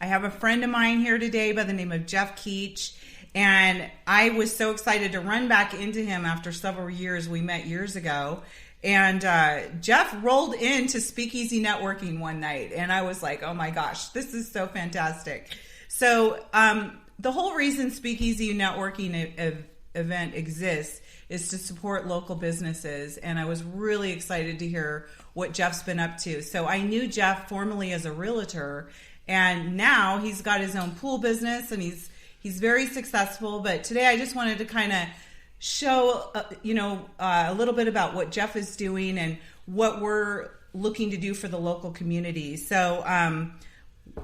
I have a friend of mine here today by the name of Jeff Keach. And I was so excited to run back into him after several years. We met years ago. And Jeff rolled into Speakeasy Networking one night. And I was like, oh my gosh, this is so fantastic. So the whole reason Speakeasy Networking event exists is to support local businesses. And I was really excited to hear what Jeff's been up to. So I knew Jeff formerly as a realtor. And now he's got his own pool business and he's very successful. But today I just wanted to kind of show, a little bit about what Jeff is doing and what we're looking to do for the local community. So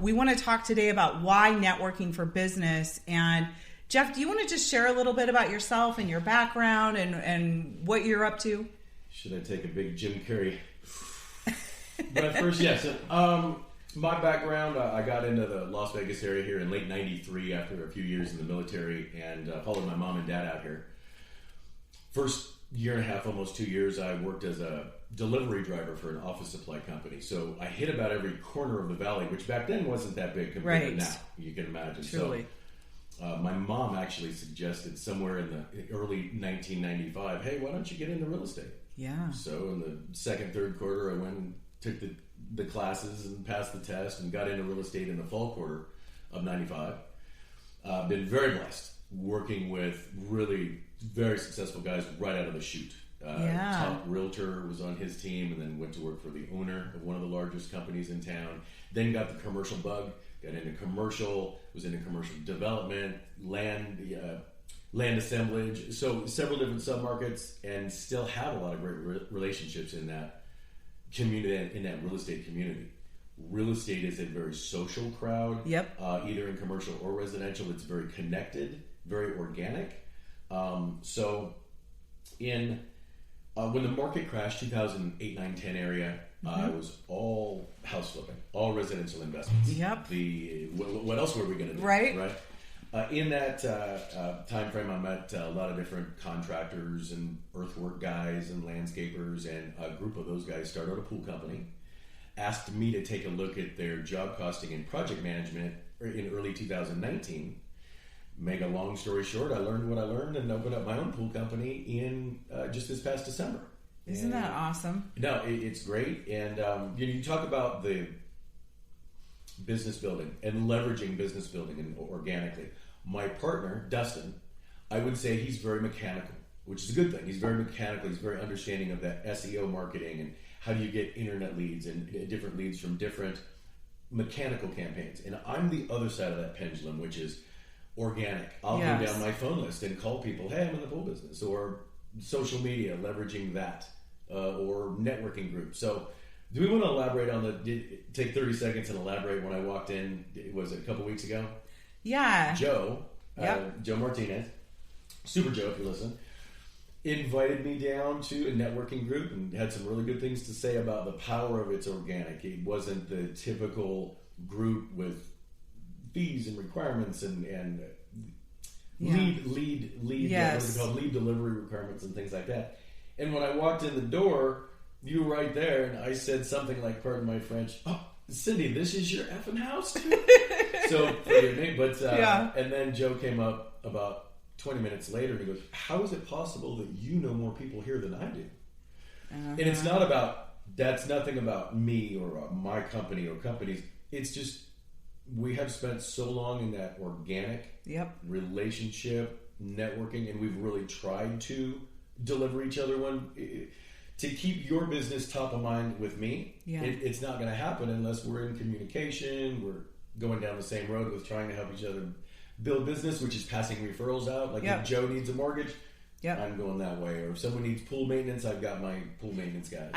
we want to talk today about why networking for business. And Jeff, do you want to just share a little bit about yourself and your background and what you're up to? Should I take a big Jim Carrey? But first, yes. My background, I got into the Las Vegas area here in late 93 after a few years in the military and followed my mom and dad out here. First year and a half, almost 2 years, I worked as a delivery driver for an office supply company. So I hit about every corner of the valley, which back then wasn't that big compared to now, you can imagine. Truly. So my mom actually suggested somewhere in the early 1995, hey, why don't you get into real estate? Yeah. So in the second, third quarter, I went and took the classes and passed the test and got into real estate in the fall quarter of 95. Been very blessed working with really very successful guys right out of the chute. Top realtor was on his team and then went to work for the owner of one of the largest companies in town. Then got the commercial bug, got into commercial, was into commercial development, land assemblage. So several different submarkets and still have a lot of great relationships in that community, in that real estate community. Real estate is a very social crowd. Yep. Either in commercial or residential, it's very connected, very organic. So when the market crashed, 2008, 9, 10 area, I was all house flipping, all residential investments. Yep. What else were we going to do? Right. In that time frame, I met a lot of different contractors and earthwork guys and landscapers, and a group of those guys started a pool company, asked me to take a look at their job costing and project management in early 2019. Make a long story short, I learned what I learned and opened up my own pool company in just this past December. Isn't that awesome? No, it's great. And you talk about the business building and leveraging business building and organically. My partner, Dustin, I would say he's very mechanical, which is a good thing. He's very mechanical. He's very understanding of that SEO marketing and how do you get internet leads and different leads from different mechanical campaigns. And I'm the other side of that pendulum, which is organic. I'll go down my phone list and call people, hey, I'm in the pool business, or social media, leveraging that, or networking groups. So do we want to elaborate on take 30 seconds and elaborate when I walked in, was it a couple weeks ago? Yeah. Joe Martinez, Super Joe if you listen, invited me down to a networking group and had some really good things to say about the power of its organic. It wasn't the typical group with fees and requirements and lead yes. What's it called, lead delivery requirements and things like that. And when I walked in the door, you were right there, and I said something like, pardon my French, oh, Cindy, this is your effing house too? So forgive me, but and then Joe came up about 20 minutes later and he goes, how is it possible that you know more people here than I do? And it's not about, that's nothing about me or my company or companies. It's just, we have spent so long in that organic relationship, networking, and we've really tried to deliver each other to keep your business top of mind with me. It's not going to happen unless we're in communication, we're going down the same road with trying to help each other build business, which is passing referrals out. Like if Joe needs a mortgage, I'm going that way. Or if someone needs pool maintenance, I've got my pool maintenance guys.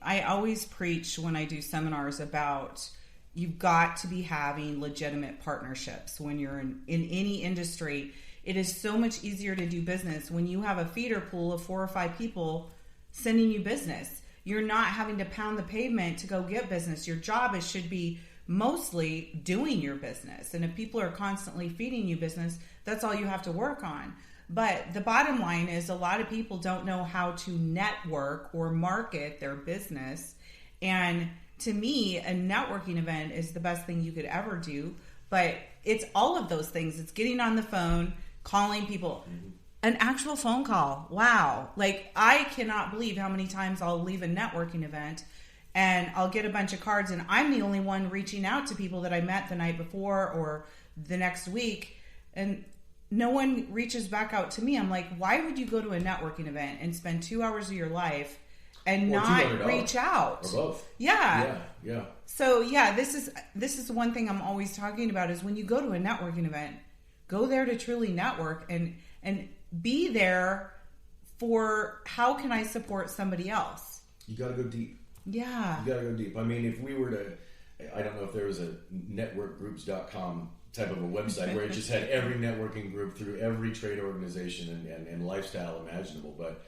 I always preach when I do seminars about you've got to be having legitimate partnerships when you're in any industry. It is so much easier to do business when you have a feeder pool of 4 or 5 people sending you business. You're not having to pound the pavement to go get business. Your job should be mostly doing your business. And if people are constantly feeding you business, that's all you have to work on. But the bottom line is a lot of people don't know how to network or market their business. And to me, a networking event is the best thing you could ever do. But it's all of those things. It's getting on the phone, calling people. An actual phone call. Wow. Like, I cannot believe how many times I'll leave a networking event and I'll get a bunch of cards and I'm the only one reaching out to people that I met the night before or the next week. And no one reaches back out to me. I'm like, why would you go to a networking event and spend 2 hours of your life and not reach out? Or both. Yeah. Yeah. So yeah, this is one thing I'm always talking about is when you go to a networking event, go there to truly network and be there for how can I support somebody else? You got to go deep. Yeah. You got to go deep. I mean, if we were to, I don't know if there was a networkgroups.com type of a website where it just had every networking group through every trade organization and lifestyle imaginable, but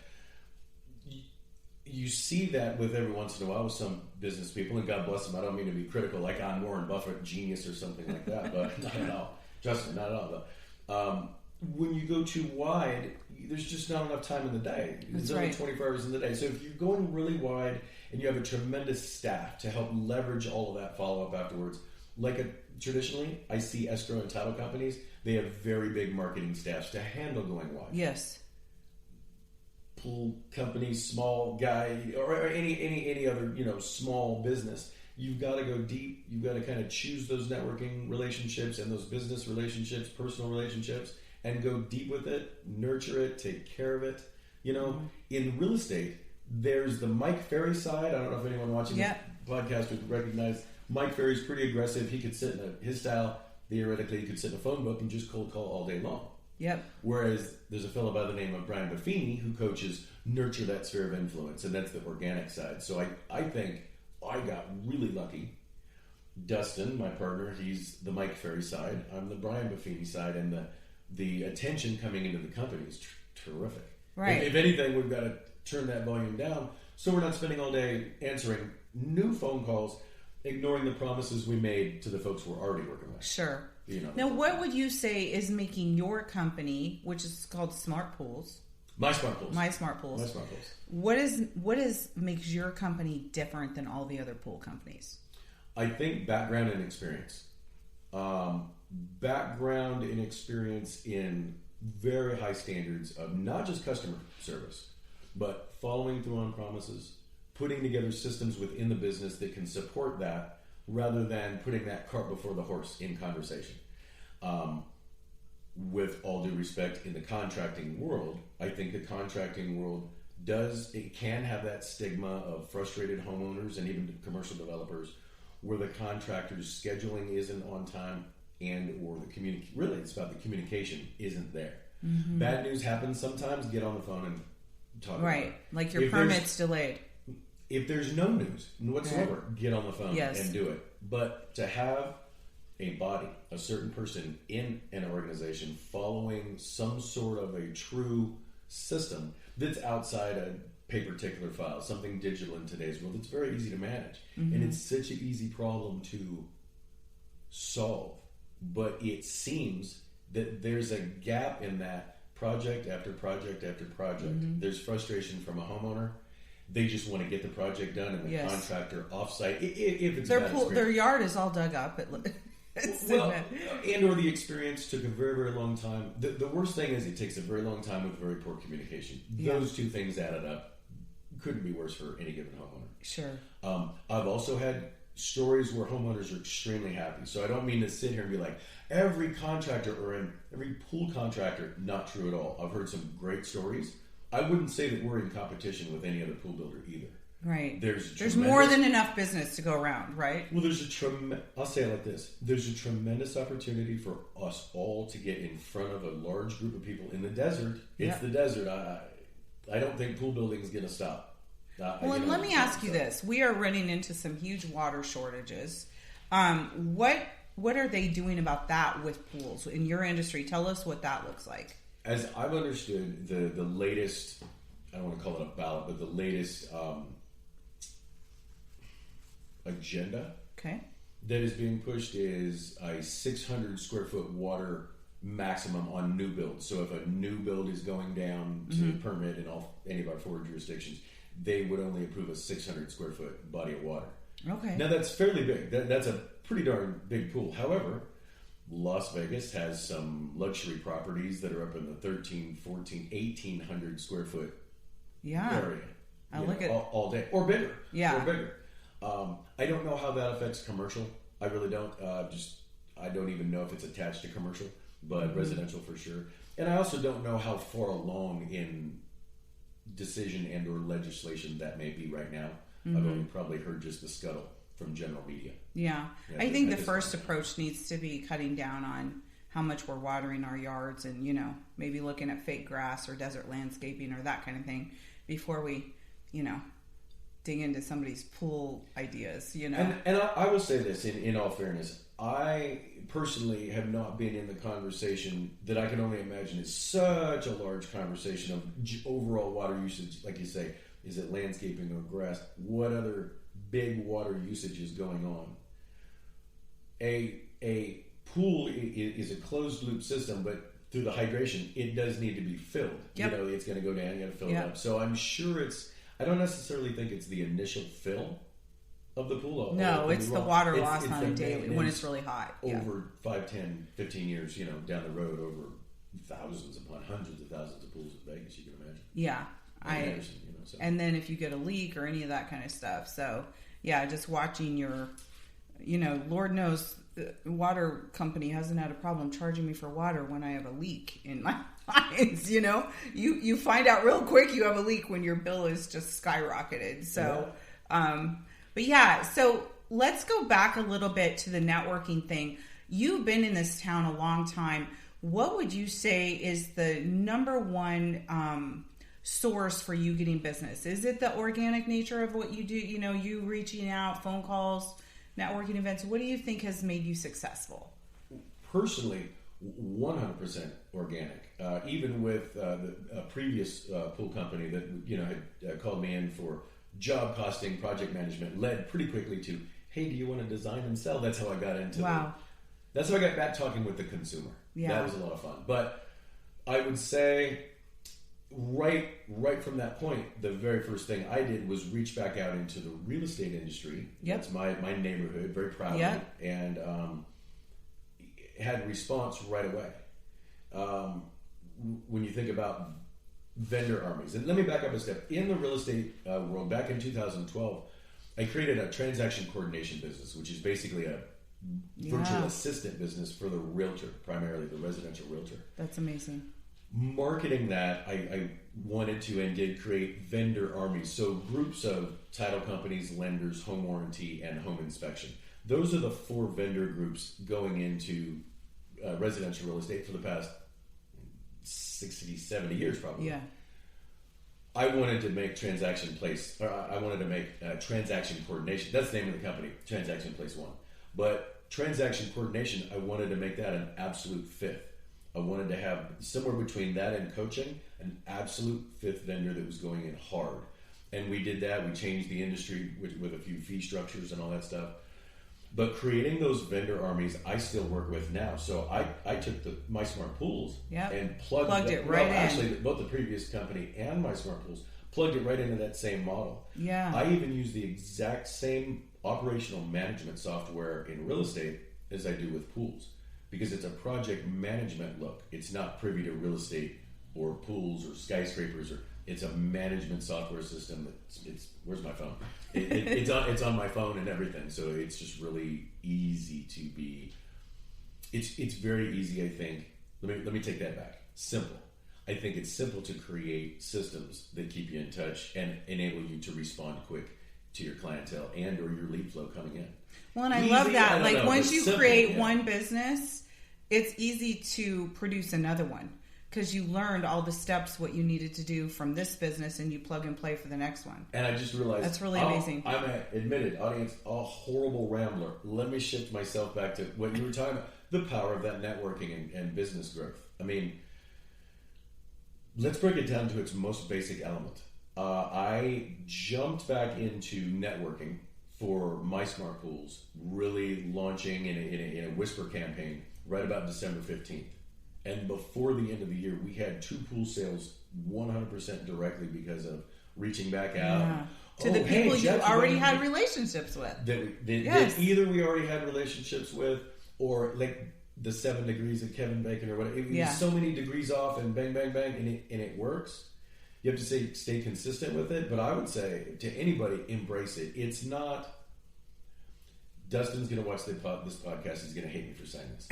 you see that with every once in a while with some business people, and God bless them. I don't mean to be critical, like I'm Warren Buffett genius or something like that, but not at all. Justin, not at all, though. When you go too wide, there's just not enough time in the day. There's only 24 hours in the day. So if you're going really wide and you have a tremendous staff to help leverage all of that follow-up afterwards, traditionally, I see escrow and title companies, they have very big marketing staffs to handle going wide. Yes. Pool company, small guy, or any other small business. You've got to go deep. You've got to kind of choose those networking relationships and those business relationships, personal relationships, and go deep with it, nurture it, take care of it. In real estate, there's the Mike Ferry side. I don't know if anyone watching the podcast would recognize Mike Ferry's pretty aggressive. He could sit in his style, theoretically, he could sit in a phone book and just cold call all day long. Yep. Whereas there's a fellow by the name of Brian Buffini who coaches nurture that sphere of influence, and that's the organic side. So I think I got really lucky. Dustin, my partner, he's the Mike Ferry side. I'm the Brian Buffini side, and the attention coming into the company is terrific. Right. If anything, we've got to turn that volume down so we're not spending all day answering new phone calls, ignoring the promises we made to the folks we're already working with. Sure. Now, what would you say is making your company, which is called Smart Pools? My Smart Pools. What makes your company different than all the other pool companies? I think background and experience. Background and experience in very high standards of not just customer service, but following through on promises, putting together systems within the business that can support that, rather than putting that cart before the horse in conversation. With all due respect, in the contracting world, I think the contracting world can have that stigma of frustrated homeowners and even commercial developers where the contractor's scheduling isn't on time and or really it's about the communication isn't there. Mm-hmm. Bad news happens sometimes. Get on the phone and talk about it. Like your permit's delayed. If there's no news whatsoever, get on the phone and do it. But to have a body, a certain person in an organization following some sort of a true system that's outside a paper tickler file, something digital in today's world, it's very easy to manage. Mm-hmm. And it's such an easy problem to solve. But it seems that there's a gap in that project after project after project. Mm-hmm. There's frustration from a homeowner. They just want to get the project done, and the contractor offsite. If it's their yard is all dug up. And or the experience took a very, very long time. The worst thing is it takes a very long time with very poor communication. Those two things added up couldn't be worse for any given homeowner. Sure. I've also had stories where homeowners are extremely happy. So I don't mean to sit here and be like, every contractor or every pool contractor, not true at all. I've heard some great stories. I wouldn't say that we're in competition with any other pool builder either. Right. There's more than enough business to go around, right? Well, I'll say it like this. There's a tremendous opportunity for us all to get in front of a large group of people in the desert. It's the desert. I don't think pool building is going to stop. And let me ask you this. We are running into some huge water shortages. What are they doing about that with pools in your industry? Tell us what that looks like. As I've understood, the latest, I don't want to call it a ballot, but the latest agenda that is being pushed is a 600 square foot water maximum on new builds. So if a new build is going down to permit in any of our 4 jurisdictions, they would only approve a 600 square foot body of water. Okay. Now that's fairly big. That's a pretty darn big pool. However, Las Vegas has some luxury properties that are up in the 13, 14, 1,800 square foot area. I look at all day or bigger. Yeah. Or bigger. I don't know how that affects commercial. I really don't. I don't even know if it's attached to commercial, but residential for sure. And I also don't know how far along in decision and or legislation that may be right now. I've only probably heard just the scuttle from general media. Yeah. I think the first approach needs to be cutting down on how much we're watering our yards and, maybe looking at fake grass or desert landscaping or that kind of thing before we, dig into somebody's pool ideas, And I will say this in all fairness. I personally have not been in the conversation that I can only imagine is such a large conversation of overall water usage. Like you say, is it landscaping or grass? What other big water usage is going on? A pool is a closed loop system, but through the hydration, it does need to be filled. Yep. It's going to go down, you got to fill it up. So I'm sure I don't necessarily think it's the initial fill of the pool. No, it's the water loss on a daily when it's really hot. Over 5, 10, 15 years, down the road, over thousands upon hundreds of thousands of pools in Vegas, you can imagine. Yeah. And then if you get a leak or any of that kind of stuff. So, yeah, just watching your, Lord knows the water company hasn't had a problem charging me for water when I have a leak in my lines, You find out real quick you have a leak when your bill is just skyrocketed. So, but yeah, so let's go back a little bit to the networking thing. You've been in this town a long time. What would you say is the number one source for you getting business? Is it the organic nature of what you do? You reaching out, phone calls, networking events. What do you think has made you successful? Personally, 100% organic. Even with the previous pool company that had called me in for job costing, project management, led pretty quickly to, hey, do you want to design and sell? That's how I got into that's how I got back talking with the consumer. Yeah. That was a lot of fun. But I would say right from that point, the very first thing I did was reach back out into the real estate industry. Yep. That's my neighborhood, very proud of it. And had response right away. When you think about vendor armies, and let me back up a step. In the real estate world, back in 2012, I created a transaction coordination business, which is basically a virtual assistant business for the realtor, primarily the residential realtor. That's amazing. Marketing that, I wanted to and did create vendor armies, so groups of title companies, lenders, home warranty, and home inspection. Those are the 4 vendor groups going into residential real estate for the past 60, 70 years probably. Yeah. I wanted to make transaction coordination. That's the name of the company, Transaction Place One. But transaction coordination, I wanted to make that an absolute 5th. I wanted to have somewhere between that and coaching, an absolute 5th vendor that was going in hard. And we did that. We changed the industry with a few fee structures and all that stuff. But creating those vendor armies, I still work with now. So I took My Smart Pools and plugged it right in. Actually, both the previous company and My Smart Pools plugged it right into that same model. Yeah. I even use the exact same operational management software in real estate as I do with pools, because it's a project management look. It's not privy to real estate or pools or skyscrapers, or it's a management software system. It's where's my phone? It's on my phone and everything. So it's just really easy to be. It's very easy. I think. Let me take that back. Simple. I think it's simple to create systems that keep you in touch and enable you to respond quick to your clientele and or your lead flow coming in. Well, and I love that. Like once you create one business, it's easy to produce another one, because you learned all the steps, what you needed to do from this business, and you plug and play for the next one. And I just realized that's really amazing. I'm admitted, audience, a horrible rambler. Let me shift myself back to what you were talking about, the power of that networking and business growth. I mean, let's break it down to its most basic element. I jumped back into networking for My Smart Pools, really launching in a whisper campaign right about December 15th. And before the end of the year, we had 2 pool sales 100% directly because of reaching back out. Yeah. To the people you already had relationships with. That either we already had relationships with, or like the 7 degrees of Kevin Bacon or whatever. It was so many degrees off and bang, bang, bang, and it works. You have to stay consistent with it. But I would say to anybody, embrace it. It's not, Dustin's going to watch this podcast. He's going to hate me for saying this.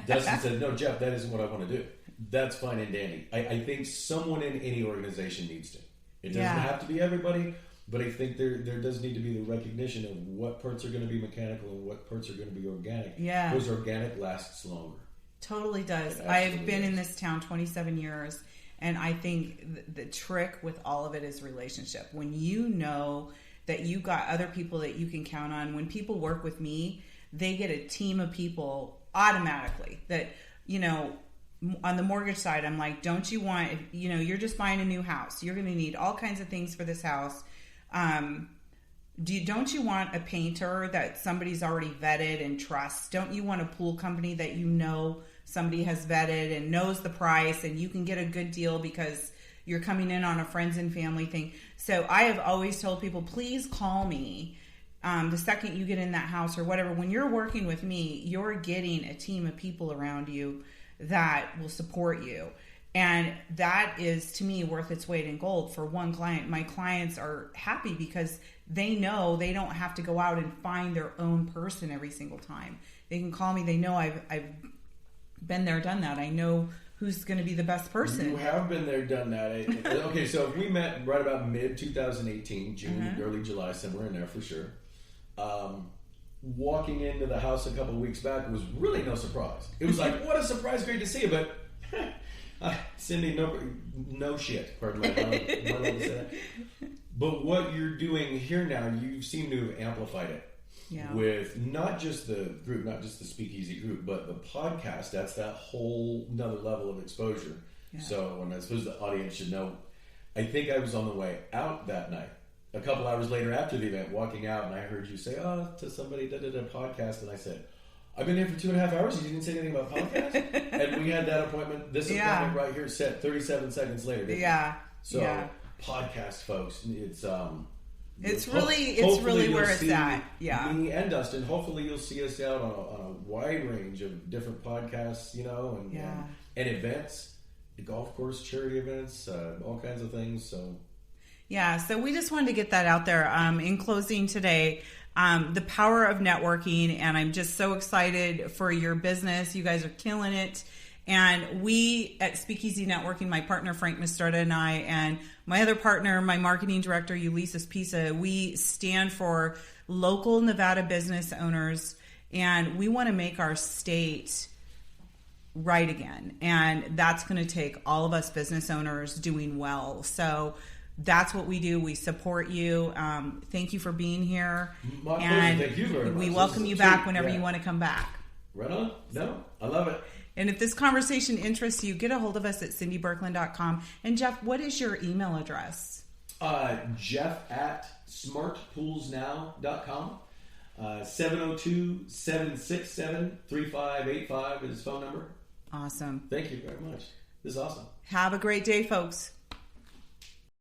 Dustin said, no, Jeff, that isn't what I want to do. That's fine and dandy. I think someone in any organization needs to. It doesn't have to be everybody, but I think there does need to be the recognition of what parts are going to be mechanical and what parts are going to be organic. Yeah. Because organic lasts longer. Totally does. I've been in this town 27 years, and I think the trick with all of it is relationship. When you know that you got other people that you can count on, when people work with me, they get a team of people automatically that, you know, on the mortgage side, I'm like, don't you want, you know, you're just buying a new house. You're going to need all kinds of things for this house. Don't you want a painter that somebody's already vetted and trusts? Don't you want a pool company that you know somebody has vetted and knows the price and you can get a good deal because you're coming in on a friends and family thing? So I have always told people, please call me the second you get in that house or whatever. When you're working with me, you're getting a team of people around you that will support you. And that is, to me, worth its weight in gold for one client. My clients are happy because they know they don't have to go out and find their own person every single time. They can call me. They know I've been there, done that. I know who's going to be the best person. You have been there, done that. Okay, so we met right about mid-2018, June, early July, somewhere in there for sure. Walking into the house a couple of weeks back was really no surprise. It was like, what a surprise, great to see you, but Cindy, no shit. Pardon my language. But what you're doing here now, you seem to have amplified it with not just the group, not just the Speakeasy group, but the podcast. That's that whole another level of exposure. Yeah. So, and I suppose the audience should know, I think I was on the way out that night. A couple hours later after the event, walking out, and I heard you say, to somebody, podcast, and I said, I've been here for 2.5 hours, you didn't say anything about podcast? And we had that appointment, appointment right here set 37 seconds later. So, podcast, folks, it's really where it's at. Yeah. Me and Dustin, hopefully you'll see us out on a wide range of different podcasts, you know, and events, the golf course, charity events, all kinds of things, so... Yeah, so we just wanted to get that out there. In closing today, the power of networking, and I'm just so excited for your business. You guys are killing it. And we at Speakeasy Networking, my partner Frank Mastarda and I, and my other partner, my marketing director, Ulysses Pisa, we stand for local Nevada business owners, and we want to make our state right again. And that's going to take all of us business owners doing well. So that's what we do. We support you. Thank you for being here. My pleasure. Thank you very much. We welcome you back whenever you want to come back. Right on. No, I love it. And if this conversation interests you, get a hold of us at CindyBerkland.com. And Jeff, what is your email address? Jeff at smartpoolsnow.com. 702-767-3585 is his phone number. Awesome. Thank you very much. This is awesome. Have a great day, folks.